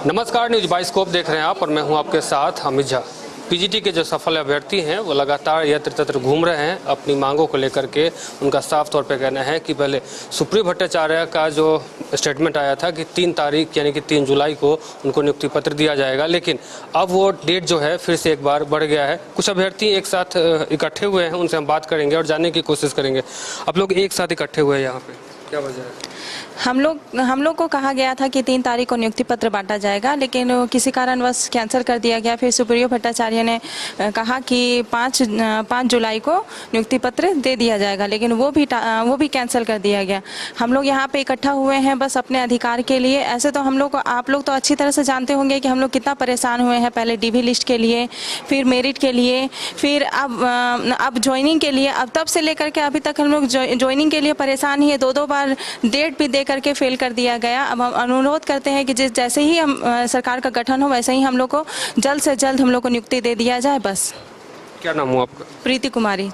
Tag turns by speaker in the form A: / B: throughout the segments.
A: नमस्कार, news bioscope देख रहे हैं आप और मैं हूं आपके साथ अमित झा। पीजीटी के जो सफल अभ्यर्थी हैं वो लगातार यत्र तत्र घूम रहे हैं अपनी मांगों को लेकर के। उनका साफ तौर पे कहना है कि पहले सुप्रियो भट्टाचार्य का जो स्टेटमेंट आया था कि 3 तारीख यानी कि 3 जुलाई को उनको नियुक्ति पत्र दिया जाएगा, लेकिन अब वो डेट जो है फिर से एक बार बढ़ गया है। कुछ अभ्यर्थी एक साथ इकट्ठे हुए हैं, उनसे हम बात करेंगे और जानने की कोशिश करेंगे। आप लोग एक साथ इकट्ठे हुए हैं यहाँ पे, क्या वजह है?
B: हम लोग को कहा गया था कि 3 तारीख को नियुक्ति पत्र बांटा जाएगा, लेकिन किसी कारणवश कैंसिल कर दिया गया। फिर सुप्रियो भट्टाचार्य ने कहा कि 5 जुलाई को नियुक्ति पत्र दे दिया जाएगा, लेकिन वो भी कैंसिल कर दिया गया। हम लोग यहाँ पे इकट्ठा हुए हैं बस अपने अधिकार के लिए। ऐसे तो हम लोग को, आप लोग तो अच्छी तरह से जानते होंगे कि हम लोग कितना परेशान हुए हैं। पहले डीवी लिस्ट के लिए, फिर मेरिट के लिए, फिर अब ज्वाइनिंग के लिए। अब तब से लेकर के अभी तक हम लोग ज्वाइनिंग के लिए परेशान ही है। 2 बार डेट भी दे करके फेल कर दिया गया। अब हम अनुरोध करते हैं कि जैसे ही हम सरकार का गठन हो वैसे ही हम लोग को जल्द से जल्द हम लोग को नियुक्ति दे दिया जाए बस।
A: क्या नाम हुआ आपका?
B: प्रीति कुमारी।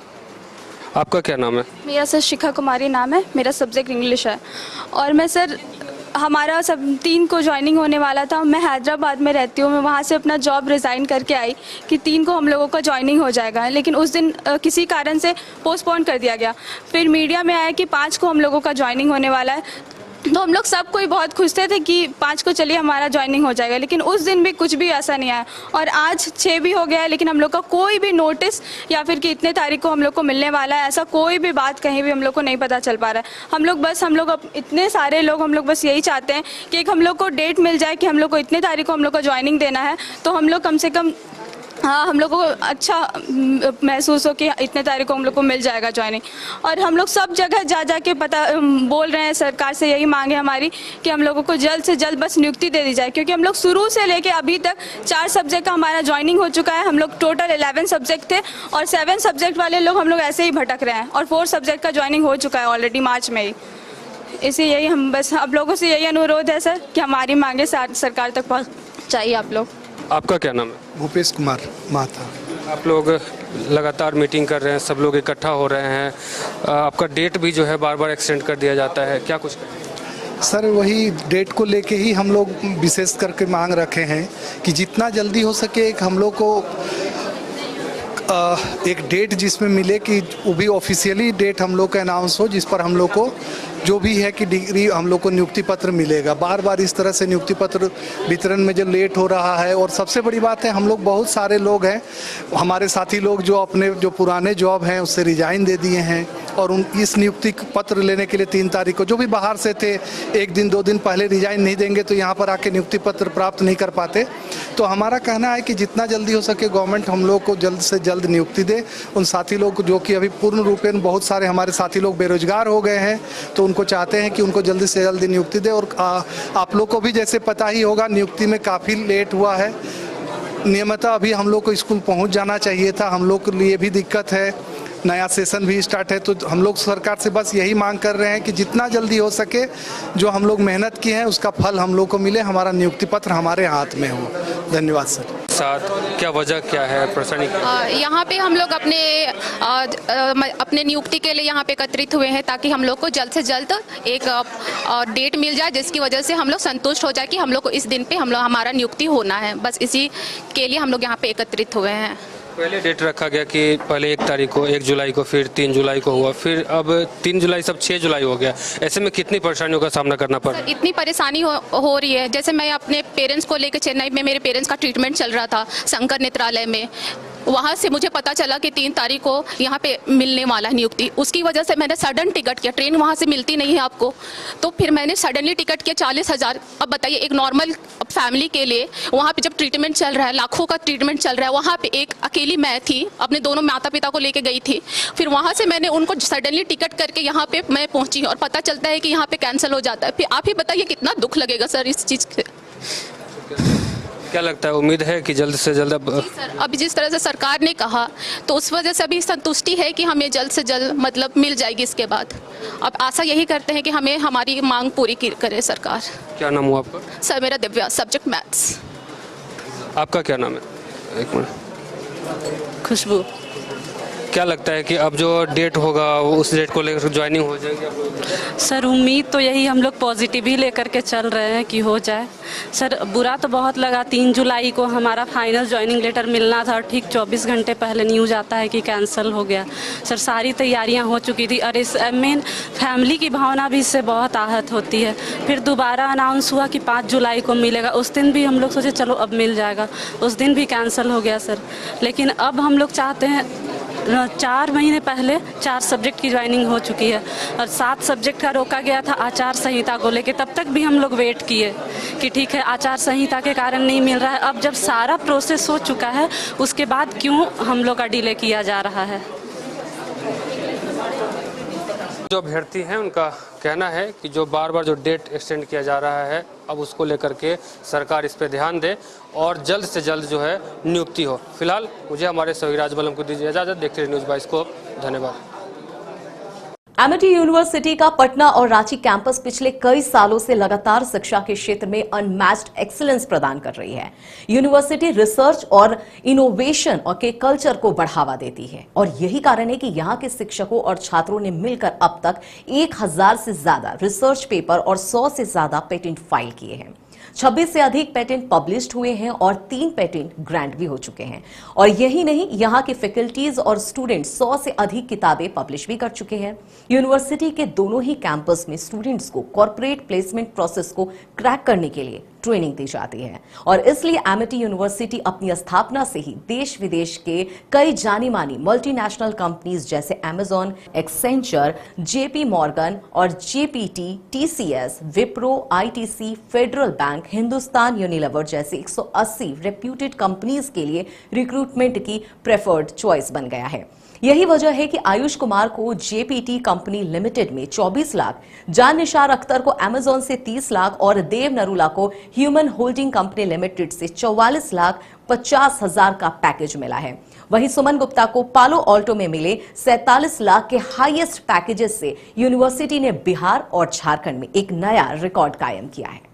A: आपका क्या नाम है?
C: मेरा सर शिखा कुमारी नाम है। मेरा सब्जेक्ट इंग्लिश है और मैं सर हमारा सब 3 को ज्वाइनिंग होने वाला था। मैं हैदराबाद में रहती हूँ, मैं वहाँ से अपना जॉब रिज़ाइन करके आई कि 3 को हम लोगों का ज्वाइनिंग हो जाएगा, लेकिन उस दिन किसी कारण से पोस्टपोन कर दिया गया। फिर मीडिया में आया कि 5 को हम लोगों का ज्वाइनिंग होने वाला है, तो हम लोग सब कोई बहुत खुश थे कि 5 को चलिए हमारा ज्वाइनिंग हो जाएगा, लेकिन उस दिन भी कुछ भी ऐसा नहीं आया। और आज 6 भी हो गया है, लेकिन हम लोग का कोई भी नोटिस या फिर कि इतने तारीख को हम लोग को मिलने वाला है, ऐसा कोई भी बात कहीं भी हम लोग को नहीं पता चल पा रहा है। हम लोग इतने सारे लोग हम लोग बस यही चाहते हैं कि एक हम लोग को डेट मिल जाए कि हम लोग को इतने तारीख को हम लोग को ज्वाइनिंग देना है, तो हम लोग कम से कम हम लोग को अच्छा महसूस हो कि इतने तारीख को हम लोग को मिल जाएगा ज्वाइनिंग। और हम लोग सब जगह जा के बोल रहे हैं, सरकार से यही मांग है हमारी कि हम लोगों को जल्द से जल्द बस नियुक्ति दे दी जाए, क्योंकि हम लोग शुरू से लेके अभी तक 4 सब्जेक्ट का हमारा ज्वाइनिंग हो चुका है। हम लोग टोटल 11 सब्जेक्ट थे और 7 सब्जेक्ट वाले लोग हम लोग ऐसे ही भटक रहे हैं और 4 सब्जेक्ट का ज्वाइनिंग हो चुका है ऑलरेडी मार्च में ही। इसी यही हम बस आप लोगों से यही अनुरोध है सर कि हमारी मांगे सरकार तक पहुँचाइए आप लोग।
A: आपका क्या नाम है?
D: भूपेश कुमार माता।
A: आप लोग लगातार मीटिंग कर रहे हैं, सब लोग इकट्ठा हो रहे हैं, आपका डेट भी जो है बार बार एक्सटेंड कर दिया जाता है, क्या कुछ कहें?
D: सर वही डेट को लेके ही हम लोग विशेष करके मांग रखे हैं कि जितना जल्दी हो सके एक हम लोग को एक डेट जिसमें मिले कि वो भी ऑफिशियली डेट हम लोग का अनाउंस हो, जिस पर हम लोग को जो भी है कि डिग्री हम लोग को नियुक्ति पत्र मिलेगा। बार बार इस तरह से नियुक्ति पत्र वितरण में जो लेट हो रहा है, और सबसे बड़ी बात है हम लोग बहुत सारे लोग हैं, हमारे साथी लोग जो अपने जो पुराने जॉब हैं उससे रिजाइन दे दिए हैं और इस नियुक्ति पत्र लेने के लिए 3 तारीख को जो भी बाहर से थे 1 दिन 2 दिन पहले रिजाइन नहीं देंगे तो यहाँ पर आके नियुक्ति पत्र प्राप्त नहीं कर पाते। तो हमारा कहना है कि जितना जल्दी हो सके गवर्नमेंट हम लोग को जल्द से जल्द नियुक्ति दे। उन साथी लोग को जो कि अभी पूर्ण रूपेण बहुत सारे हमारे साथी लोग बेरोजगार हो गए हैं, तो उनको चाहते हैं कि उनको जल्दी से जल्दी नियुक्ति दे। और आप लोग को भी जैसे पता ही होगा नियुक्ति में काफ़ी लेट हुआ है। नियमतः अभी हम लोग को स्कूल पहुंच जाना चाहिए था, हम लोग के लिए भी दिक्कत है, नया सेशन भी स्टार्ट है। तो हम लोग सरकार से बस यही मांग कर रहे हैं कि जितना जल्दी हो सके जो हम लोग मेहनत की है उसका फल हम लोग को मिले, हमारा नियुक्ति पत्र हमारे हाथ में हो। धन्यवाद सर।
A: साथ क्या वजह क्या है परेशानी?
E: यहाँ पे हम लोग अपने नियुक्ति के लिए यहाँ पे एकत्रित हुए हैं ताकि हम लोग को जल्द से जल्द एक डेट मिल जाए जिसकी वजह से हम लोग संतुष्ट हो जाए कि हम लोग को इस दिन पे हमारा नियुक्ति होना है। बस इसी के लिए हम लोग यहाँ पे एकत्रित हुए हैं।
A: पहले डेट रखा गया कि पहले 1 तारीख को, 1 जुलाई को, फिर 3 जुलाई को हुआ, फिर अब 3 जुलाई सब 6 जुलाई हो गया। ऐसे में कितनी परेशानियों का सामना करना पड़ रहा है?
E: इतनी परेशानी हो रही है। जैसे मैं अपने पेरेंट्स को लेकर चेन्नई में, मेरे पेरेंट्स का ट्रीटमेंट चल रहा था शंकर नेत्रालय में, वहाँ से मुझे पता चला कि 3 तारीख को यहाँ पे मिलने वाला है नियुक्ति। उसकी वजह से मैंने सडन टिकट किया, ट्रेन वहाँ से मिलती नहीं है आपको, तो फिर मैंने सडनली टिकट किया 40,000। अब बताइए एक नॉर्मल फैमिली के लिए वहाँ पे जब ट्रीटमेंट चल रहा है, लाखों का ट्रीटमेंट चल रहा है, वहाँ पे एक अकेली मैं थी, अपने दोनों माता पिता को लेके गई थी। फिर वहाँ से मैंने उनको सडनली टिकट करके यहाँ पे मैं पहुँची और पता चलता है कि यहाँ पे कैंसिल हो जाता है। फिर आप ही बताइए कितना दुख लगेगा सर इस चीज़ से।
A: क्या लगता है, उम्मीद है कि जल्द से जल्द?
E: सर अभी जिस तरह से सरकार ने कहा तो उस वजह से अभी संतुष्टि है कि हमें जल्द से जल्द मतलब मिल जाएगी। इसके बाद अब आशा यही करते हैं कि हमें हमारी मांग पूरी करे सरकार।
A: क्या नाम हुआ आपका?
E: सर मेरा दिव्या, सब्जेक्ट मैथ्स।
A: आपका क्या नाम है? 1 मिनट।
B: खुशबू।
A: क्या लगता है कि अब जो डेट होगा वो उस डेट को लेकर ज्वाइनिंग हो जाएगी आप लोगों की?
F: सर उम्मीद तो यही हम लोग पॉजिटिव ही लेकर के चल रहे हैं कि हो जाए। सर बुरा तो बहुत लगा, 3 जुलाई को हमारा फाइनल ज्वाइनिंग लेटर मिलना था, ठीक 24 घंटे पहले न्यूज़ आता है कि कैंसिल हो गया। सर सारी तैयारियां हो चुकी थी और इस मेन फैमिली की भावना भी इससे बहुत आहत होती है। फिर दोबारा अनाउंस हुआ कि 5 जुलाई को मिलेगा, उस दिन भी हम लोग सोचे चलो अब मिल जाएगा, उस दिन भी कैंसिल हो गया सर। लेकिन अब हम लोग चाहते हैं 4 महीने पहले 4 सब्जेक्ट की ज्वाइनिंग हो चुकी है और 7 सब्जेक्ट का रोका गया था आचार संहिता को लेके, तब तक भी हम लोग वेट किए कि ठीक है आचार संहिता के कारण नहीं मिल रहा है। अब जब सारा प्रोसेस हो चुका है उसके बाद क्यों हम लोग का डिले किया जा रहा है?
A: जो अभ्यर्थी हैं उनका कहना है कि जो बार बार जो डेट एक्सटेंड किया जा रहा है अब उसको लेकर के सरकार इस पर ध्यान दे और जल्द से जल्द जो है नियुक्ति हो। फिलहाल मुझे हमारे सहयोगी राजबलम को दीजिए इजाजत। देखते रहिए न्यूज़ 22 को। धन्यवाद।
G: एमिटी यूनिवर्सिटी का पटना और रांची कैंपस पिछले कई सालों से लगातार शिक्षा के क्षेत्र में अनमैच्ड एक्सीलेंस प्रदान कर रही है। यूनिवर्सिटी रिसर्च और इनोवेशन और के कल्चर को बढ़ावा देती है और यही कारण है कि यहां के शिक्षकों और छात्रों ने मिलकर अब तक 1000 से ज्यादा रिसर्च पेपर और 100 से ज्यादा पेटेंट फाइल किए हैं। 26 से अधिक पेटेंट पब्लिश्ड हुए हैं और 3 पेटेंट ग्रांट भी हो चुके हैं। और यही नहीं, यहाँ के फैकल्टीज और स्टूडेंट 100 से अधिक किताबें पब्लिश भी कर चुके हैं। यूनिवर्सिटी के दोनों ही कैंपस में स्टूडेंट्स को कॉर्पोरेट प्लेसमेंट प्रोसेस को क्रैक करने के लिए ट्रेनिंग दी जाती है और इसलिए एमिटी यूनिवर्सिटी अपनी स्थापना से ही देश विदेश के कई जानी मानी मल्टीनेशनल कंपनीज जैसे अमेजॉन, एक्सेंचर, जेपी मॉर्गन और GPT, TCS, Wipro, ITC, federal bank, Hindustan Unilever जैसे 180 रेप्यूटेड कंपनीज के लिए रिक्रूटमेंट की प्रेफर्ड चॉइस बन गया है। यही वजह है कि आयुष कुमार को जेपीटी कंपनी लिमिटेड में 24 लाख, जान निसार अख्तर को अमेजॉन से 30 लाख और देव नरूला को ह्यूमन होल्डिंग कंपनी लिमिटेड से 44 लाख 50 हजार का पैकेज मिला है। वहीं सुमन गुप्ता को पालो ऑल्टो में मिले 47 लाख के हाईएस्ट पैकेजेस से यूनिवर्सिटी ने बिहार और झारखंड में एक नया रिकॉर्ड कायम किया है।